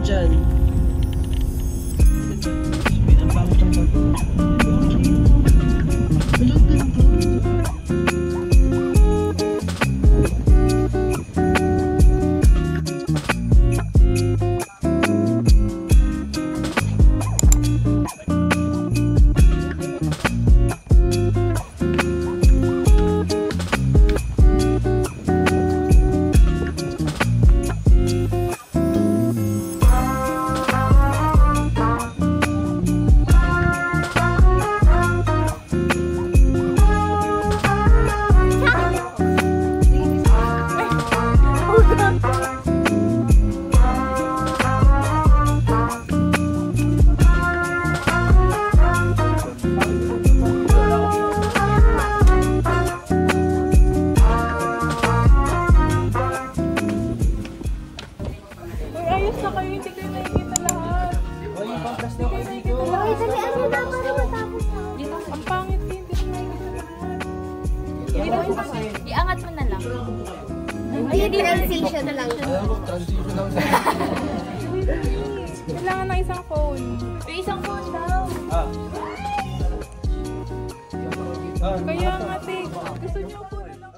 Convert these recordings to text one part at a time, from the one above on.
dyan. Iangat mo na lang. Hindi, transition lang. Transition lang sa... Kailangan ng isang phone. Yung isang phone daw. Kaya nga, Tig. Gusto niyo po na lang.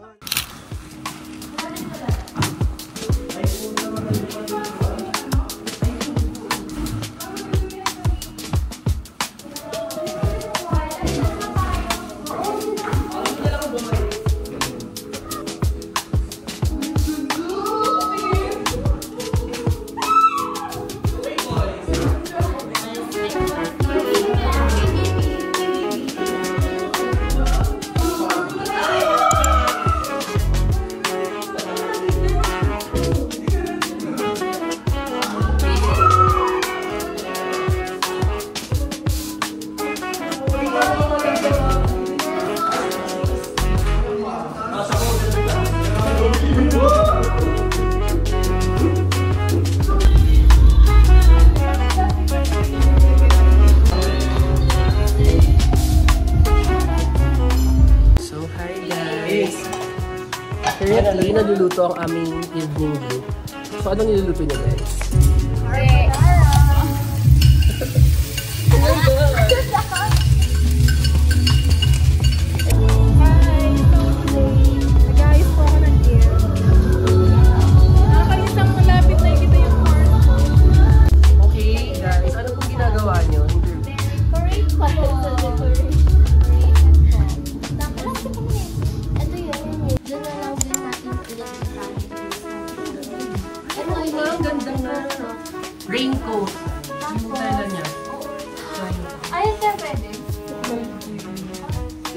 Currently, naluluto ang aming evening group. So, anong niluluto niyo, guys? Nag-ayos po ako ng gear. Nakakalisang malapit na ikita yung heart. Okay, guys. Ano pong ginagawa niyo? Decorate pa ito sa decorate. Ito yun. Doon na lang din natin ulit sa ito Ang ganda nga. Raincoat. Yung tela niya. ayun ka pwede.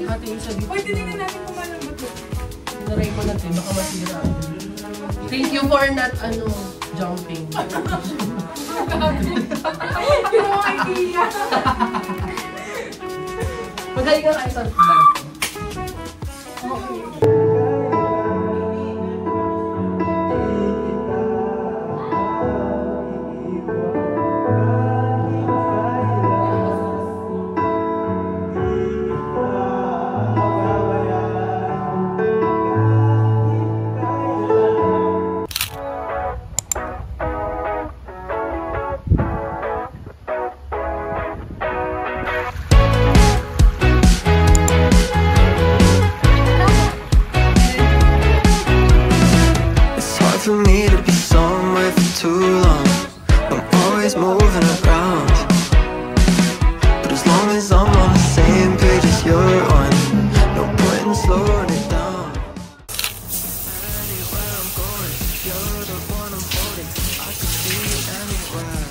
Hati yung sabi. Uy, tinignan natin kung malambot ito. Naray ko natin. Baka masira. Thank you for not, jumping. Pero idea. Magaling ka kayo sa vlog. For me to be somewhere for too long, I'm always moving around. But as long as I'm on the same page as you're on, no point in slowing it down. Anywhere I'm going, you're the one I'm holding. I could be anywhere,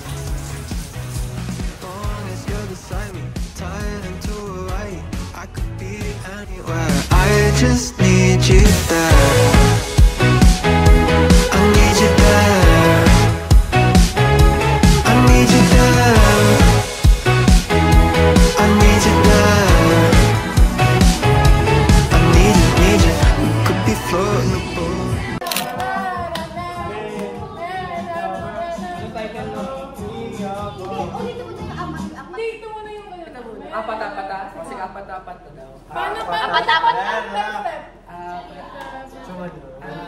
as long as you're beside me, tied into a right. I could be anywhere. I just need you there. Apat-apat. Kasi apat-apat na daw. Paano pa? Apat-apat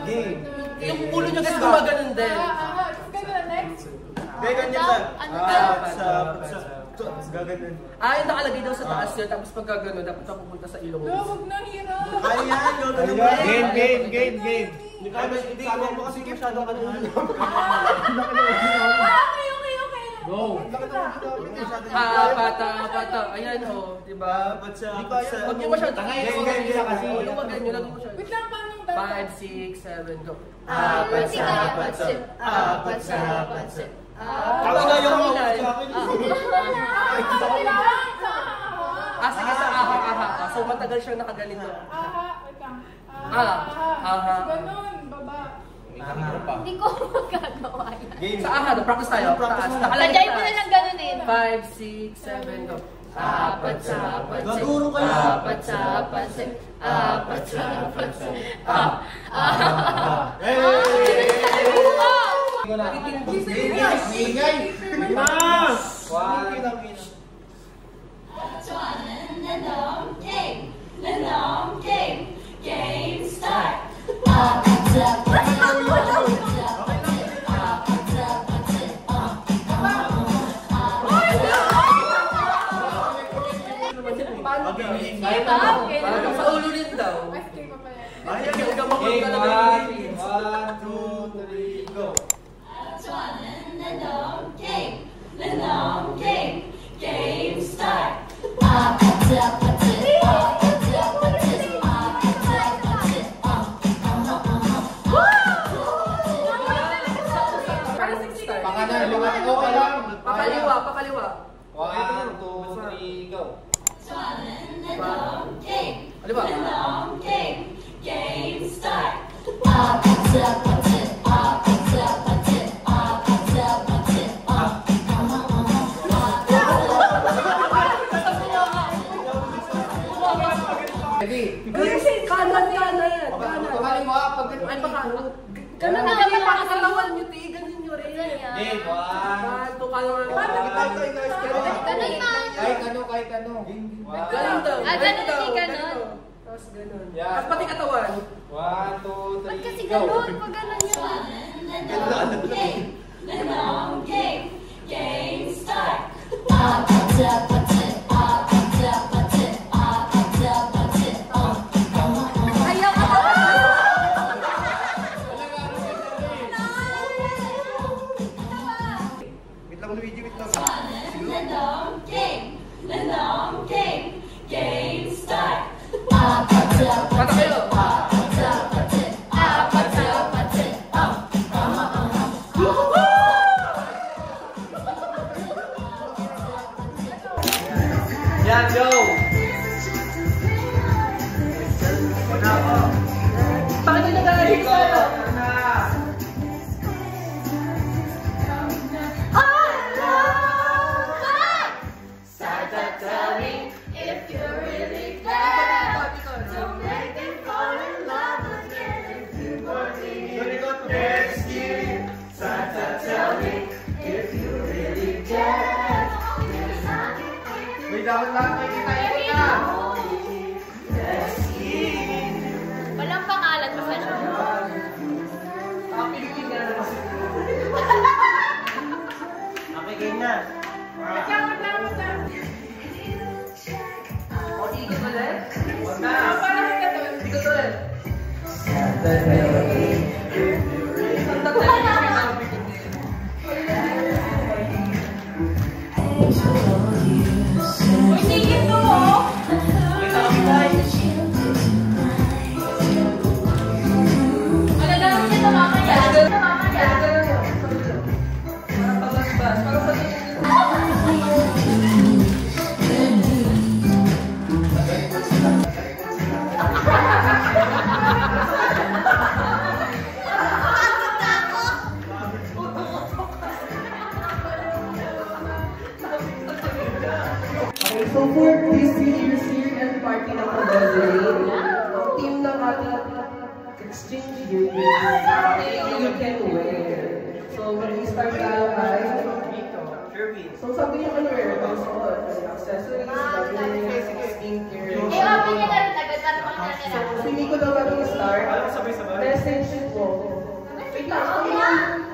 Game. Yung ulo niya kasi gumaganon din. Next. Kaya Gaganon. Yung nakalagay daw sa taas yun, tapos pagka gano'n, dapat papupunta sa ilong mo. Huwag na hirap. Ayan, game. Hindi mo kasi masyado ka naman. Okay. Go! Pata. Ayan o, diba? Huwag niyo masyado. Luwagan niyo, lagay mo siya. Wait lang, paano 5, 6, 7, go. Apat sa patse. Sige sa aha. So matagal siyang nakaganito. Wait lang. Ganon, baba. Hindi ko magagawa yan. Sa aha, practice tayo. Taas. Tadyay mo na lang ganun eh. 5, 6, 7, go. Apat sa patse. Gaguro kayo. Apat sa patse. Game start. Sa ulo rin daw. Escape pa pala. Ayaw ka makagalaga. 1, 2, 3, go. Game start. Pakaliwa. 1, 2, 3, go. Kaliwa. Game start. Kanan. Pakaliwa, pag Ay, baka ganun na lang yung pakatawan nyo, ti. Ganun nyo rin. game, 1. Ito ka naman. Kahit ano. Ganun daw. Ganun, hindi ganun. Tapos ganun. Yan. Tapos pati katawan. 1, 2, 3, Ba't kasi go. ganun? Pag ganun yun. Game start. Ayaw ka ba? Wait lang, Luigi, wait lang. Game start. Pata kayo. Yan, go. Pakita na guys. Go. Tell me if you're really glad. Don't make me fall in love again if you want me. Next year. Santa, tell me if you really care. Wait, dapat lang makikita ito na. Walang pangalan mo sa show. Okay, game na. Wait lang. O, ikot ulit. Huwag na. Parang ka doon. Ikot ulit. Santa Teresa. Uy, tingin to mo. Magagawa niya ito mamaya. Parang pabasbas. Parang Okay, so for this year's year-end party na pag-graduate, ang team ng ating exchange year you can wear. So, when we start tayo guys, so sabi niyo ano wear, accessories, skincare. Open niya na rin agad. Paano ka na nila? Hindi ko daw natin start. Message ko. Wait lang,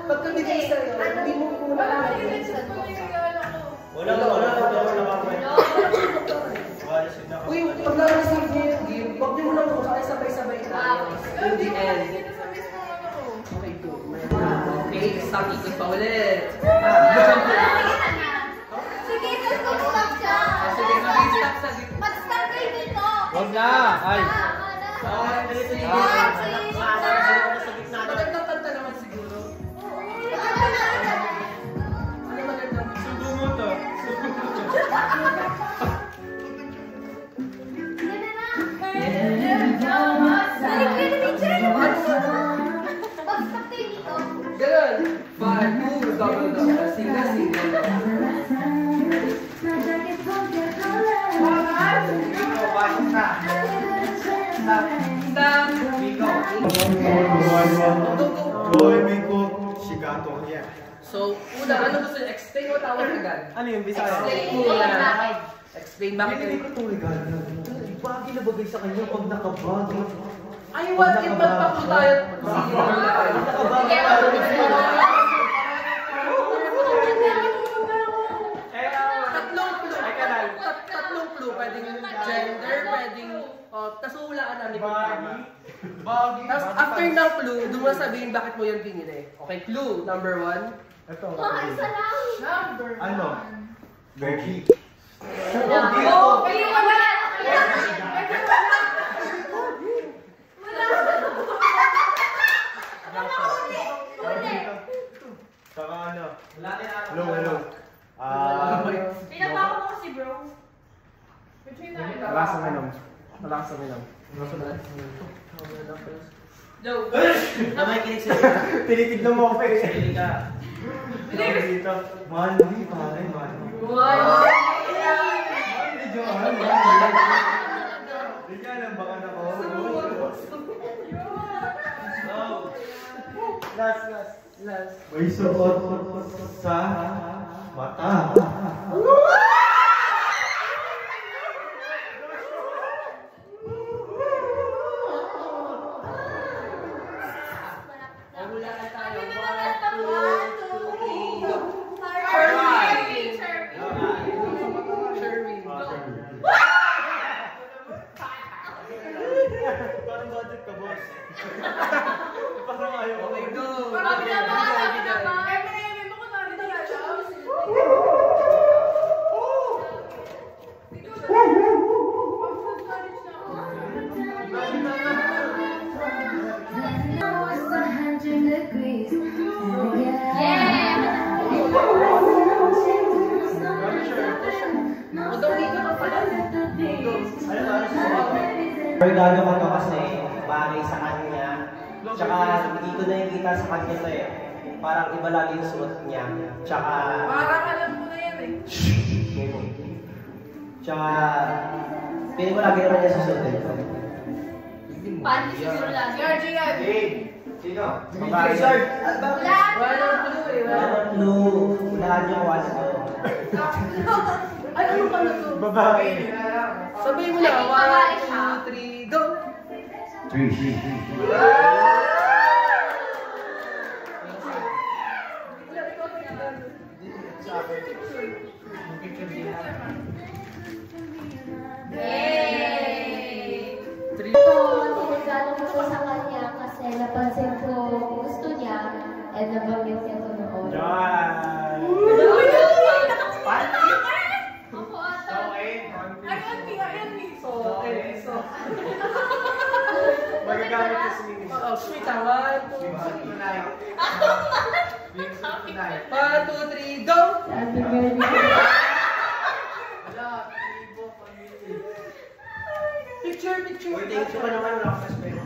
pagka bigay sa'yo, hindi mo muna lang. Wala. Uy, pag na-receive niyo yung gift, huwag niyo muna kung sabay-sabay tayo. In the end. Okay, go. Okay, sakit pa ulit. Sige, stop siya. Sige, mag-stop sa gift. Mag-start kayo dito. Wag na! Ay! Magandang kanta naman siguro. Ano magandang? Sundo mo to. Mag-stop kayo dito. Ganun. 5, 2, double. Single. Stop. Boy, Miko, Shigato, yeah. So, una, ano gusto niyo? Explain mo tawag agad. Ano yung Bisaya? Explain muna. Explain bakit Hindi ko ito regalo. Bakit nabagay sa kanya pag nakabag? Ay, what if magpapo tayo? Sige, tatlong clue, pwedeng gender, pwedeng, tas hulaan namin kung tama. Tapos after ng clue, doon mo sabihin bakit mo yung pinili. Okay, clue number 1. Ito. Isa lang. Ano? Virgie. Oh, kayo wala. Saka ano? Hello. Pinapako mo kasi bro. Malakas ang inom. Go! Tinitignan mo ako eh. Sige ka. Dito. Mali, pare. Hindi ka alam, baka na ako. Last. May suot sa mata. Hulaan tayo. 1, 2, 3, go! Sherwin. Parang budget ka, boss. Parang ayaw. Okay, go! Regalo ko to kasi bagay sa kanya. Tsaka hindi ko nakikita sa kanya to eh. Parang iba lagi yung suot niya. Tsaka... Parang alam mo na yan eh. Tsaka... Piling ko lagi naman niya susutin. Paano siguro lang? Sino? Babae. Walang clue eh. Walang clue. Unahan niyo kung ano to. Ay, ano pala to? Babae. Sabihin mo na. 1, 2, 3, go! 3. Yay! 3. Tinagalo ko siya sa kanya kasi napansin ko gusto niya and nabanggit niya ito noon. Yan. Ako ata. So, Magagamit ko si Mimi. oh, sweet ah. 1, 2, 3, go! Happy birthday. Picture. Uy, thank you pa naman. Wala ko sa spell.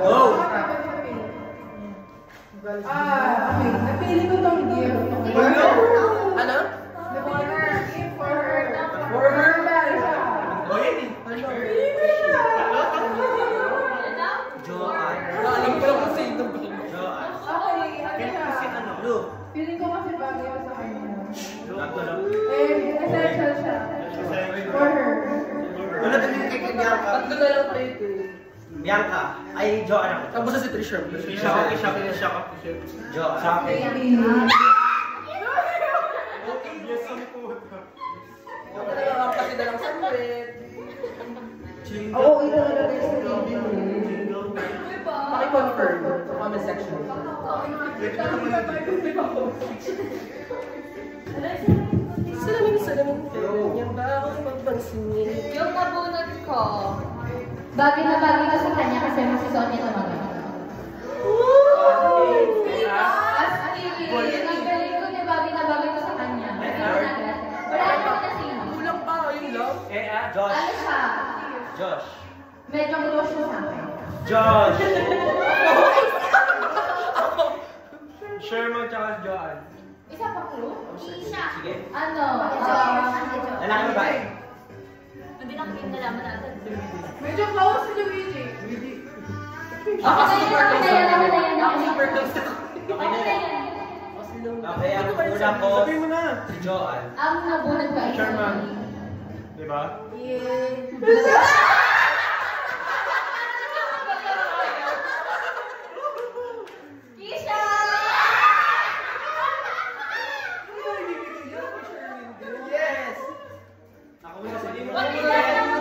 Go! Okay. Napili ko tong gift. Ano? For her. For her. O yan eh. Joan. Alam ko lang kung sino ba. Joan. Okay, ano siya? Blue. Feeling ko kasi bagay ako sa kanya. Sakto lang. Eh, essential siya. For her. Wala din yung Bianca. Tatlo na lang kayo ito. Bianca. Ay, Joanna. Tapos na si Trisha. Joanna. Ako na lang kasi na lang sa bed. Oo, ito na lang sa Paki-confirm sa comment section. Salamin kayo. Yan ba ako magpansinin? Yung nabunot ko, bagay na bagay ko sa kanya kasi masisuot niya naman. As in, ang galing ko na bagay ko sa kanya. Wala naman na sino. Kulang pa, yun lang. Josh. Ano siya? Josh. Medyo close siya sa akin. Josh. Sherman tsaka Joanne. Isa pa clue? Sige. Ano? Lalaki ba? Hindi nakikita nalaman natin. Medyo close si Luigi. Ako super close Okay na ako. yan. Ako super close ako. Okay na yan. Okay, ang una ko, Sabihin mo na. si Joanne. Ang nabunod ko ay Sherman. Diba? Kisha! Yes! Ako muna sa lima. Wag kita naman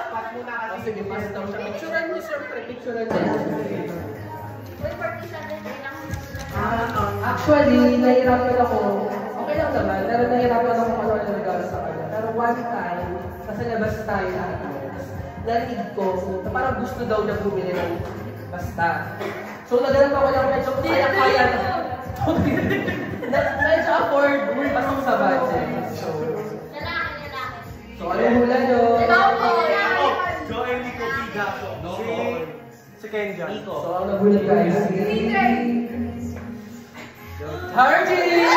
Pass muna Oh, kasi. sige, pass daw siya. Picturean niyo, siyempre. Picturean niyo. Actually, nahirapan ako. Okay lang naman, pero nahirapan ako kung ano ang regalo sa kanya. Pero one time, nasa labas tayo na narinig ko, parang gusto daw niya bumili ng basta. So, naganap ako lang medyo kaya na. Medyo afford, pasok sa budget. So, ano yung hula nyo? Joel Nico Piga. Si Kenja. Nico. So, ang nagulat guys, Hardy!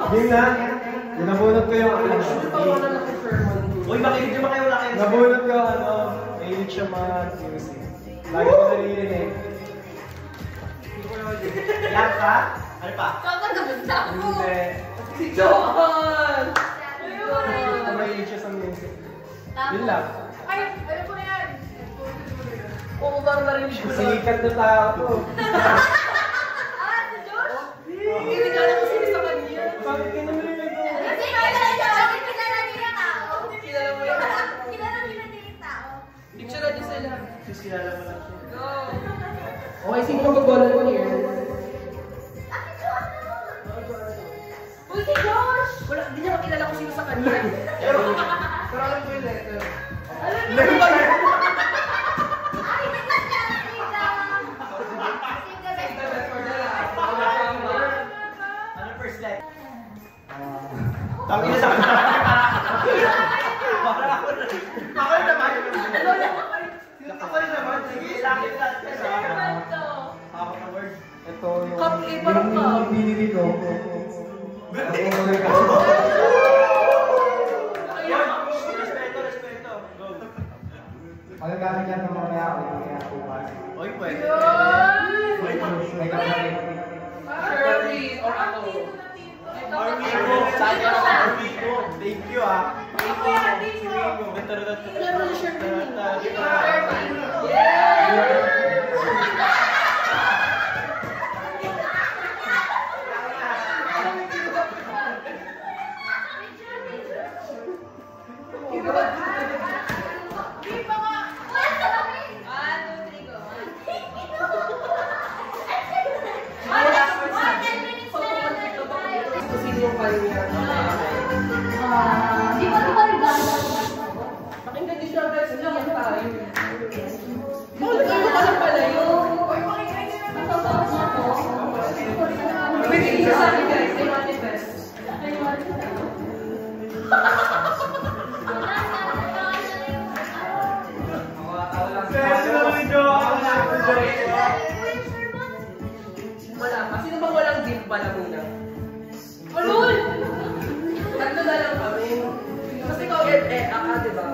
Yun na. Nabunot ko yung ano. Uy, makinig naman kayo, wala kayo. Nabunot ko ano. Mahilig siya mag-music. Lagi ko naririnig. Bianca? Ano pa? Hindi. Si Johan! Mahilig siya sa music. Yun lang. Ay, alam ko na yan. Oo, parang narinig ko lang. Sikat na tao ko. Hindi ka alam kung sino sa kanya. Bakit ka naman rin ito? Kilala mo yan. Picture natin sila. Sus, kilala mo lang siya. Okay, sino mag-volunteer? Uy, si Josh! Wala, hindi niya makilala kung sino sa kanya. Pero alam ko yung letter. Ano first line? Tangin na sa akin. Parang ako na. Ako na naman. Ako na naman. Sige, lakit lahat ka sa hawak na word. Ito yung... Cup A, parang ka. Yung pinili ko. Respeto. Go. Ano gamit niya ng mga ako? Oy, pwede. Shirley or ako. Thank you, ah. Wala mo na Shirley. Sino yung kanya? Di ba rin gano'n? Pakinggan niyo siya guys, iyan tayo. Ano ka pala yun? Masasawag niya to. Bigyan niyo sa akin guys, I manifest. Wala pa. Sino bang walang gift pala muna? Ulul! Tatlo na lang kami. Kasi ikaw aka, diba?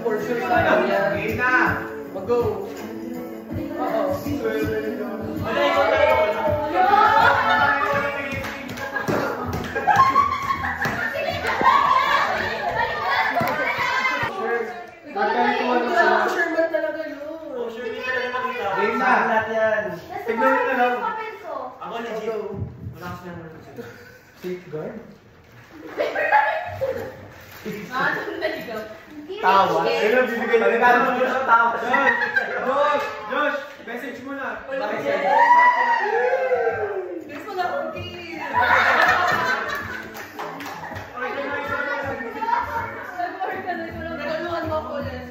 For sure sa kanya. Mag-go. Oo. Wala, ikaw. Safeguard? Tawa? Sino bibigay niya? Pagkano mo sa tawa? Josh! Message mo na! Guys, wala akong kill. Naguluhan mo ako ulit.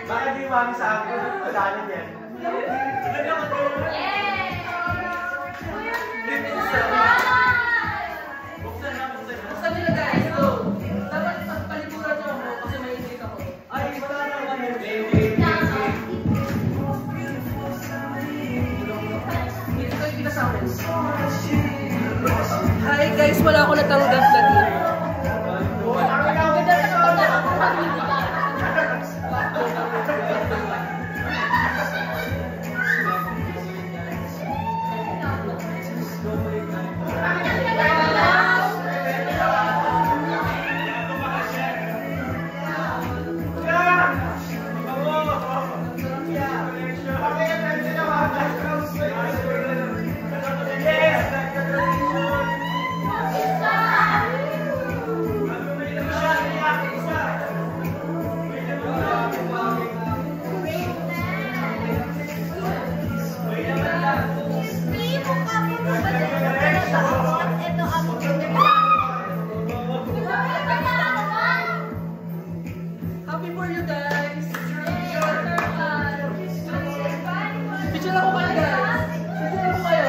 Bakit di mami sa akin? Pagkanin yan. Buksan nila guys, go! Dapat palikuran niyo ako kasi may init ako. Ay, wala naman yun. Dito kayo kita sa akin. Hi guys, wala ako natanggap lagi. Happy for you guys! Picture ako kayo guys! Picture ako kayo!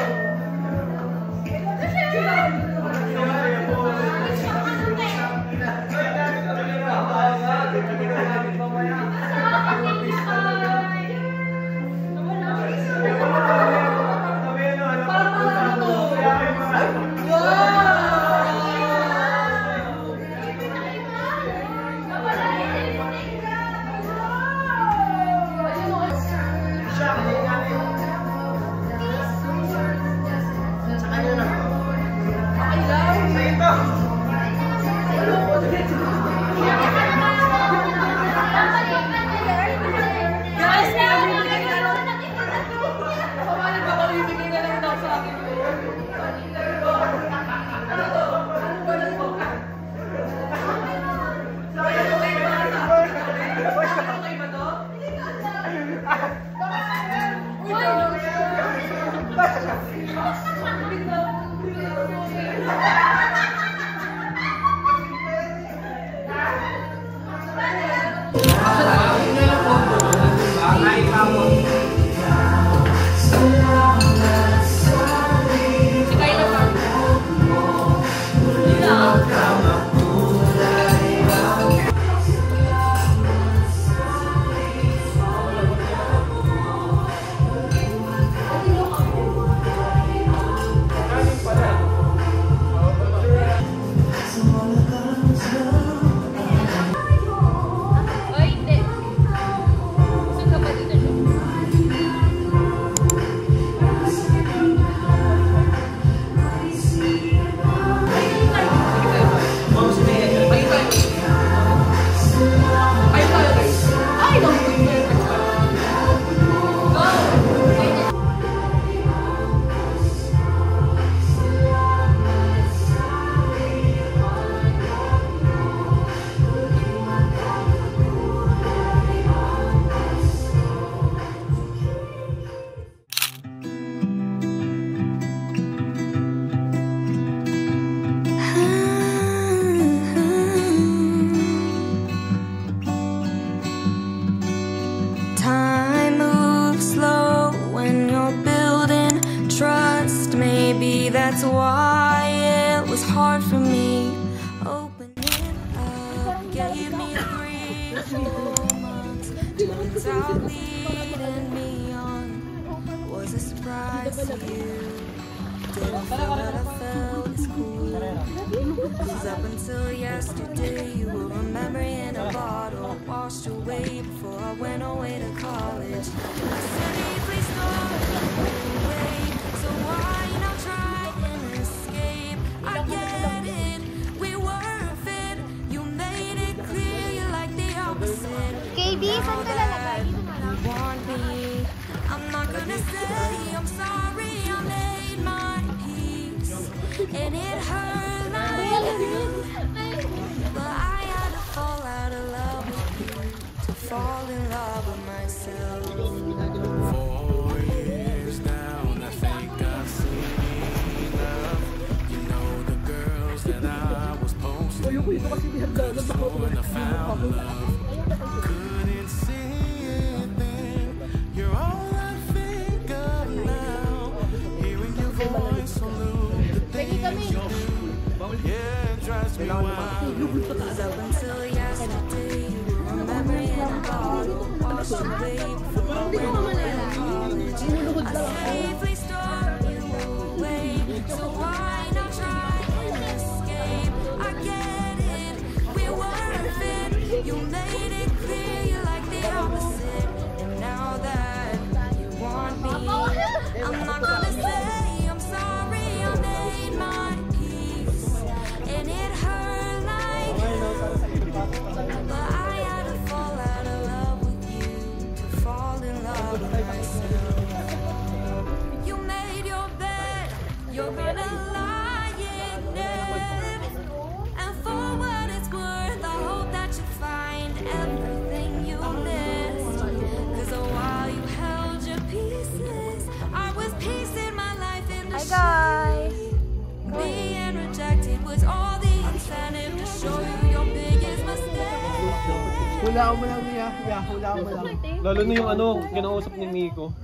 That's why it was hard for me. Opening up gave me 3 full months. Turns out leading me on was a surprise to you. feel that I felt is cool. 'Cause up until yesterday, you were a memory in a bottle, washed away before I went away to college. I safely stored away, so why not try and escape? I get it, we weren't fit. You made it clear you like the opposite. KB, saan ka lalagay? You want me? I'm not gonna say I'm sorry. I made my peace, and it hurt like you. But I had to fall out of love with you to fall in love with myself. 4 years down, I think I've seen enough. You know the girls that I was posting, when I found love, couldn't see it then. You're all I think of now. Hearing your voice on the things you do, yeah, it drives me wild. 'Cause up until yesterday, you were a memory in a bottle, washed away before I went away to college. I safely stored you away, so why not try and escape? I get it, we weren't fit. You made it clear you like the opposite, and now that you want me, I'm not gonna say I'm sorry. I made my peace, and it hurt like you. But I had to fall out of love with you to fall in love with myself. You made your bed, you're gonna lie in it. And for what it's worth, I hope that you find everything you missed. 'Cause while you held your pieces, I was piecing my life into Hi guys! being rejected was all the incentive to show you your biggest mistake. Hulaan mo lang niya. Yeah, hulaan mo lang. Lalo na yung ano, kinausap ni Miko.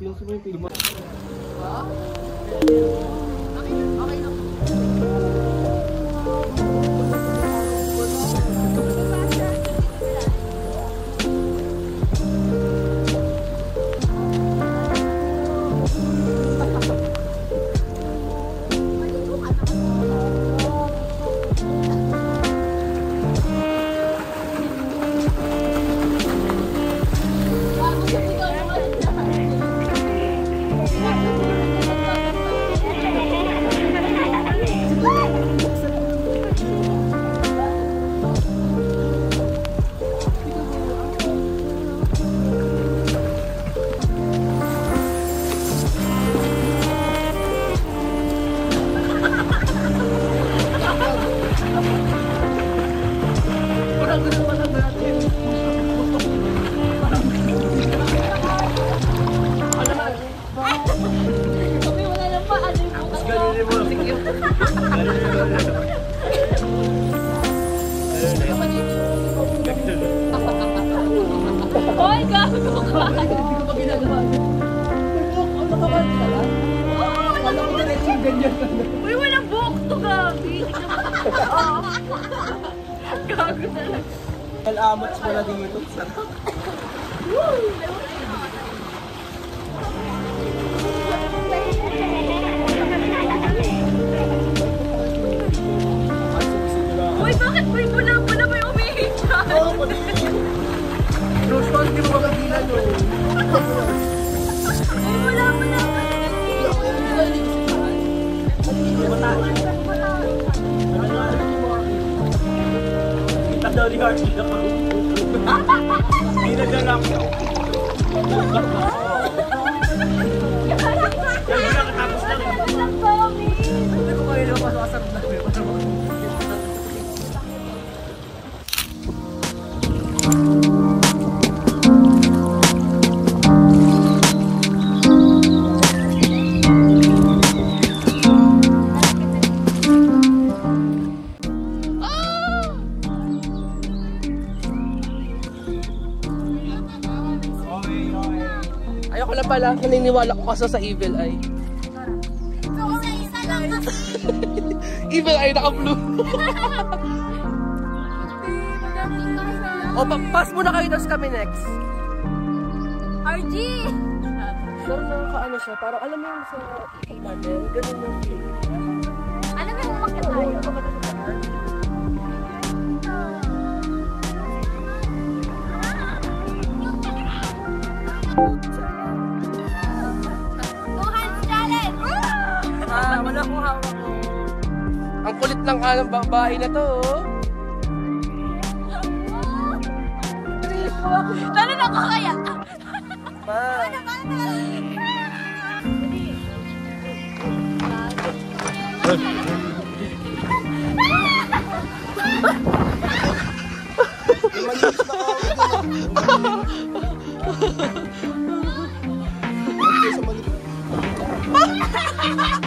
Hoy, gago ka! Hindi ko pa ginagawa. Uy, walang buhok to, Gabi! Gago talaga. Al-amats mo na dito. Uy, bakit may pula-pula may umihi dyan? Roshan, di mo ba kagilan no? May pula-pula pa Kita daw ni Archie na pa. Hindi na dyan lang. Nakatapos na rin. Hindi ko kayo lang masasarap na. Ayoko na pala, naniniwala ko kasi sa evil eye. isa lang kasi. Evil eye naka-blue. O, pass muna kayo, tapos kami next. RG! Pero nakaka-ano siya, parang alam mo yung sa natin, ganun yung Wala akong hawak ko. Ang kulit lang ka ng babae na to, oh. Paano na ko kaya? Ma. Sa